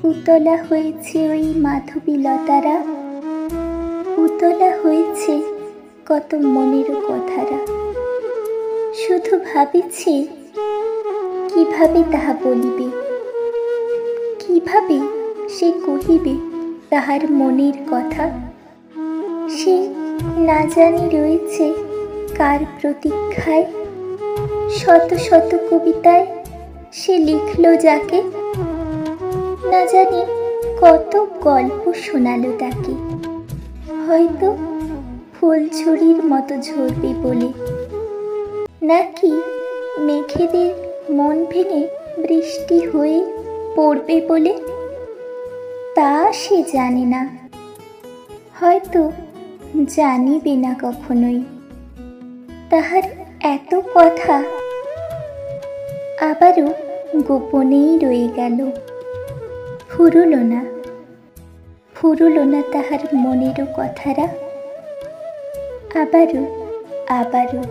উতলা হয়েছে ওই মাধবীলতারা, উতলা হয়েছে কত মনের কথারা। শুধু ভাবিছি কিভাবে তাহা বলিবে, কিভাবে সে কহিবে তাহার মনের কথা। সে না জানি রয়েছে কার প্রতীক্ষায়, শত শত কবিতায় সে লিখল যাকে, না জানি কত গল্প শোনালো তাকে। হয়তো ফুলঝুরির মতো ঝরবে বলে, নাকি মেঘেদের মন ভেঙে বৃষ্টি হয়ে পড়বে বলে, তা সে জানে না, হয়তো জানিবে না কখনোই। তাহার এত কথা আবারও গোপনেই রয়ে গেল, ফুরুলো না, ফুরুলো না তাহার মনেরও কথারা, আবারও আবারও।